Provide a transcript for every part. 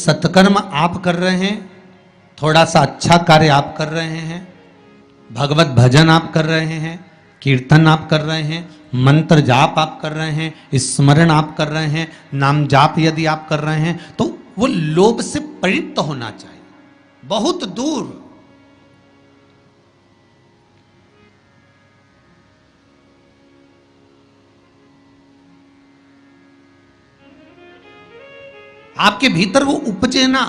सत्कर्म आप कर रहे हैं, थोड़ा सा अच्छा कार्य आप कर रहे हैं, भगवत भजन आप कर रहे हैं, कीर्तन आप कर रहे हैं, मंत्र जाप आप कर रहे हैं, स्मरण आप कर रहे हैं, नाम जाप यदि आप कर रहे हैं, तो वो लोभ से परित होना चाहिए, बहुत दूर। आपके भीतर वो उपजे ना।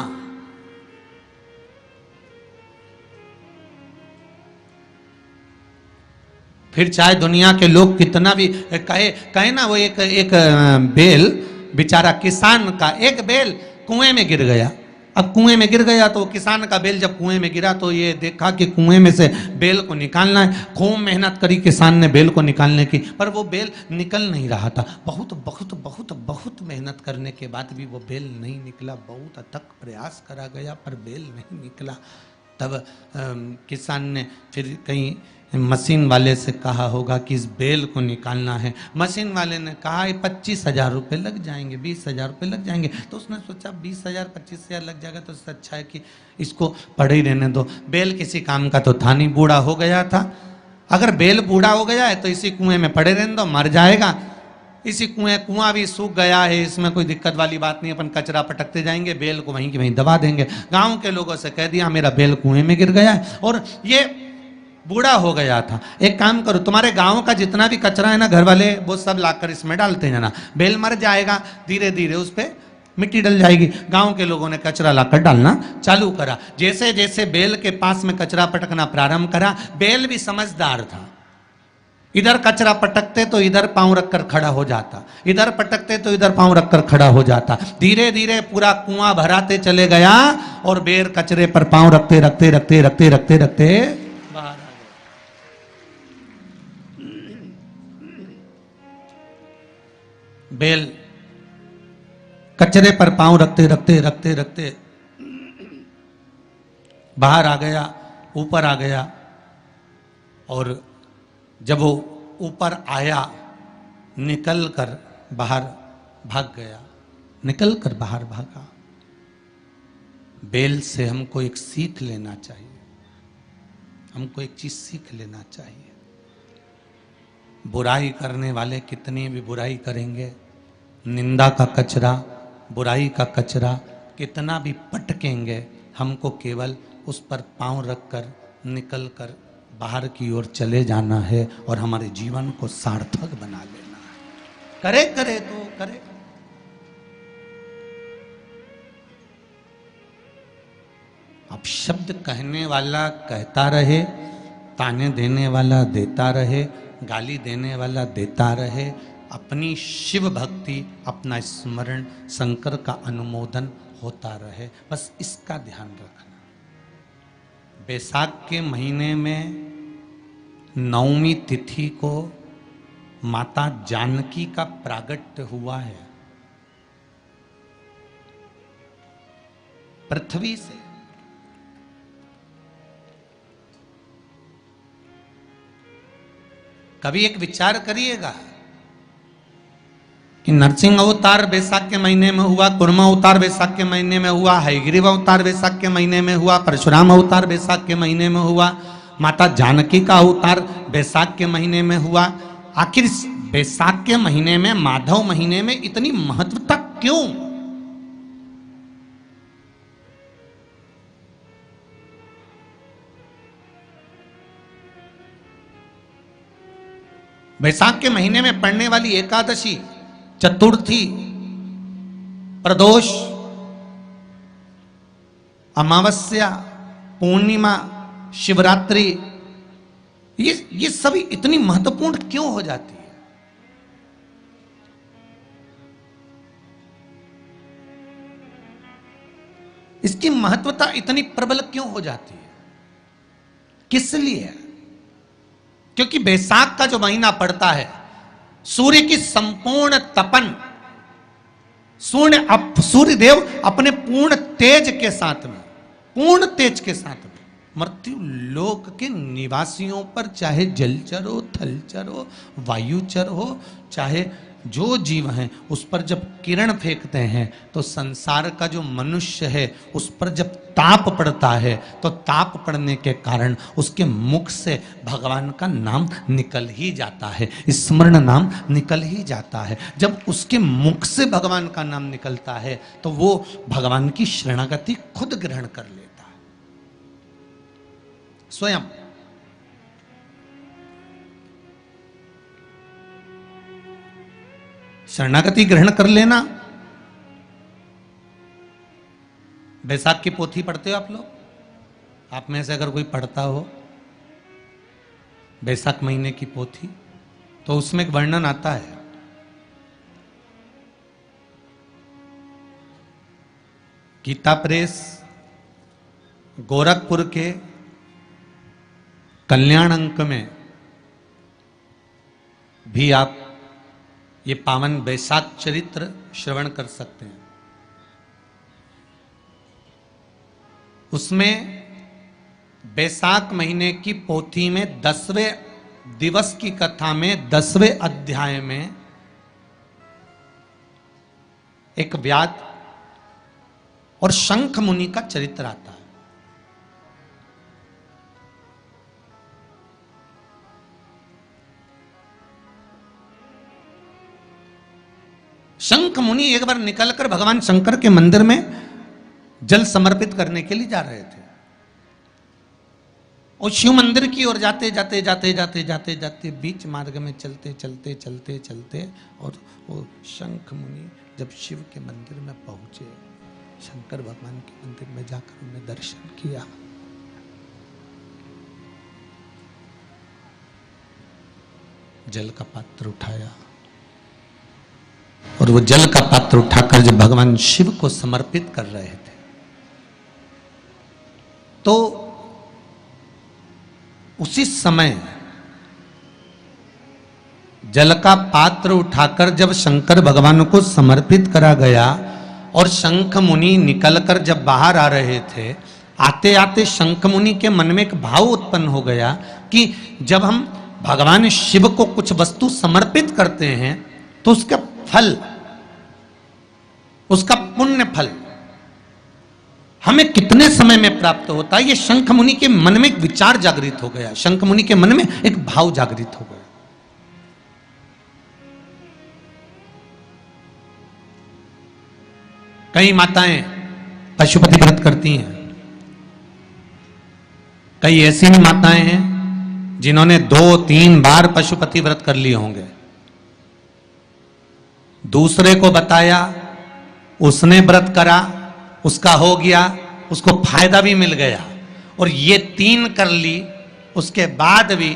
फिर चाहे दुनिया के लोग कितना भी कहे ना, वो एक बेल बेचारा किसान का एक बेल कुएं में गिर गया। अब कुएं में गिर गया तो किसान का बेल जब कुएं में गिरा तो ये देखा कि कुएं में से बेल को निकालना है। खूब मेहनत करी किसान ने बेल को निकालने की, पर वो बेल निकल नहीं रहा था। बहुत बहुत बहुत बहुत मेहनत करने के बाद भी वो बेल नहीं निकला। बहुत अथक प्रयास करा गया पर बेल नहीं निकला। तब किसान ने फिर कहीं मशीन वाले से कहा होगा कि इस बेल को निकालना है। मशीन वाले ने कहा 25,000 रुपये लग जाएंगे, 20,000 रुपये लग जाएंगे। तो उसने सोचा 20,000 25,000 लग जाएगा तो इससे अच्छा है कि इसको पड़े ही रहने दो। बेल किसी काम का तो था नहीं, बूढ़ा हो गया था। अगर बेल बूढ़ा हो गया है तो इसी कुएं में पड़े रहने दो, मर जाएगा। इसी कुआं भी सूख गया है, इसमें कोई दिक्कत वाली बात नहीं, अपन कचरा पटकते जाएंगे, बेल को वहीं की वहीं दबा देंगे। गाँव के लोगों से कह दिया मेरा बेल कुएं में गिर गया है और ये बूढ़ा हो गया था। एक काम करो, तुम्हारे गांव का जितना भी कचरा है ना, घर वाले वो सब लाकर इसमें डालते हैं ना, बेल मर जाएगा, धीरे धीरे उस पर मिट्टी डल जाएगी। गांव के लोगों ने कचरा लाकर डालना चालू करा। जैसे जैसे बेल के पास में कचरा पटकना प्रारंभ करा, बेल भी समझदार था। इधर कचरा पटकते तो इधर पांव रखकर खड़ा हो जाता, इधर पटकते तो इधर पांव रखकर खड़ा हो जाता। धीरे धीरे पूरा कुआं भराते चले गया और बेर कचरे पर पांव रखते रखते रखते रखते रखते रखते बाहर। बेल कचरे पर पांव रखते रखते रखते रखते बाहर आ गया, ऊपर आ गया। और जब वो ऊपर आया, निकल कर बाहर भाग गया, निकल कर बाहर भागा। बेल से हमको एक सीख लेना चाहिए, हमको एक चीज सीख लेना चाहिए। बुराई करने वाले कितनी भी बुराई करेंगे, निंदा का कचरा, बुराई का कचरा कितना भी पटकेंगे, हमको केवल उस पर पांव रखकर निकल कर बाहर की ओर चले जाना है और हमारे जीवन को सार्थक बना लेना है। करे करे तो करे। अब शब्द कहने वाला कहता रहे, ताने देने वाला देता रहे, गाली देने वाला देता रहे। अपनी शिव भक्ति, अपना स्मरण, शंकर का अनुमोदन होता रहे, बस इसका ध्यान रखना। बैसाख के महीने में 9वीं तिथि को माता जानकी का प्रागट्य हुआ है पृथ्वी से। कभी एक विचार करिएगा कि नरसिंह अवतार बैसाख के महीने में हुआ, कुर्मा अवतार बैसाख के महीने में हुआ, हयग्रीव अवतार बैसाख के महीने में हुआ, परशुराम अवतार बैसाख के महीने में हुआ, माता जानकी का अवतार बैसाख के महीने में हुआ। आखिर बैसाख के महीने में, माधव महीने में इतनी महत्वता क्यों? बैसाख के महीने में पड़ने वाली एकादशी, चतुर्थी, प्रदोष, अमावस्या, पूर्णिमा, शिवरात्रि, ये सभी इतनी महत्वपूर्ण क्यों हो जाती है? इसकी महत्वता इतनी प्रबल क्यों हो जाती है? किस लिए? क्योंकि बैसाख का जो महीना पड़ता है, सूर्य की संपूर्ण तपन, सूर्य देव अपने पूर्ण तेज के साथ में, पूर्ण तेज के साथ में मृत्यु लोक के निवासियों पर, चाहे जलचर हो, थलचर हो, वायुचर हो, चाहे जो जीव हैं उस पर जब किरण फेंकते हैं तो संसार का जो मनुष्य है उस पर जब ताप पड़ता है तो ताप पड़ने के कारण उसके मुख से भगवान का नाम निकल ही जाता है, स्मरण नाम निकल ही जाता है। जब उसके मुख से भगवान का नाम निकलता है तो वो भगवान की शरणागति खुद ग्रहण कर लेता है स्वयं। शरणागति ग्रहण कर लेना। बैसाख की पोथी पढ़ते हो आप लोग? आप में से अगर कोई पढ़ता हो बैसाख महीने की पोथी, तो उसमें एक वर्णन आता है गीता प्रेस गोरखपुर के कल्याण अंक में भी आप ये पावन बैसाख चरित्र श्रवण कर सकते हैं। उसमें बैसाख महीने की पोथी में 10वें दिवस की कथा में 10वें अध्याय में एक व्याध और शंख मुनि का चरित्र आता है। शंख मुनि एक बार निकलकर भगवान शंकर के मंदिर में जल समर्पित करने के लिए जा रहे थे और शिव मंदिर की ओर जाते जाते जाते जाते जाते जाते बीच मार्ग में चलते चलते चलते चलते और वो शंख मुनि जब शिव के मंदिर में पहुंचे, शंकर भगवान के मंदिर में जाकर उन्हें दर्शन किया, जल का पात्र उठाया और वो जल का पात्र उठाकर जब भगवान शिव को समर्पित कर रहे थे तो उसी समय जल का पात्र उठाकर जब शंकर भगवान को समर्पित करा गया और शंख मुनि निकलकर जब बाहर आ रहे थे, आते आते शंख मुनि के मन में एक भाव उत्पन्न हो गया कि जब हम भगवान शिव को कुछ वस्तु समर्पित करते हैं तो उसका फल, उसका पुण्य फल हमें कितने समय में प्राप्त होता है। ये शंख मुनि के मन में एक विचार जागृत हो गया, शंख मुनि के मन में एक भाव जागृत हो गया। कई माताएं पशुपति व्रत करती हैं, कई ऐसी भी माताएं हैं जिन्होंने 2-3 बार पशुपति व्रत कर लिए होंगे, दूसरे को बताया, उसने व्रत करा, उसका हो गया, उसको फायदा भी मिल गया, और ये 3 कर ली उसके बाद भी।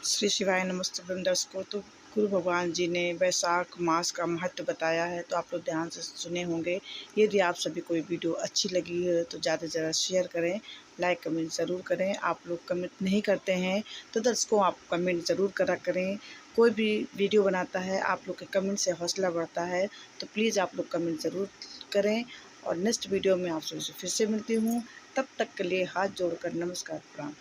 श्री शिवाय नमस्ते दर्शकों। तो गुरु भगवान जी ने बैसाख मास का महत्व बताया है, तो आप लोग ध्यान से सुने होंगे। यदि आप सभी कोई वीडियो अच्छी लगी है तो ज़्यादा से ज़्यादा शेयर करें, लाइक कमेंट ज़रूर करें। आप लोग कमेंट नहीं करते हैं तो दर्शकों आप कमेंट ज़रूर करा करें। कोई भी वीडियो बनाता है आप लोग के कमेंट से हौसला बढ़ता है, तो प्लीज़ आप लोग कमेंट ज़रूर करें। और नेक्स्ट वीडियो में आप सबसे फिर से मिलती हूँ, तब तक के लिए हाथ जोड़कर नमस्कार प्रणाम।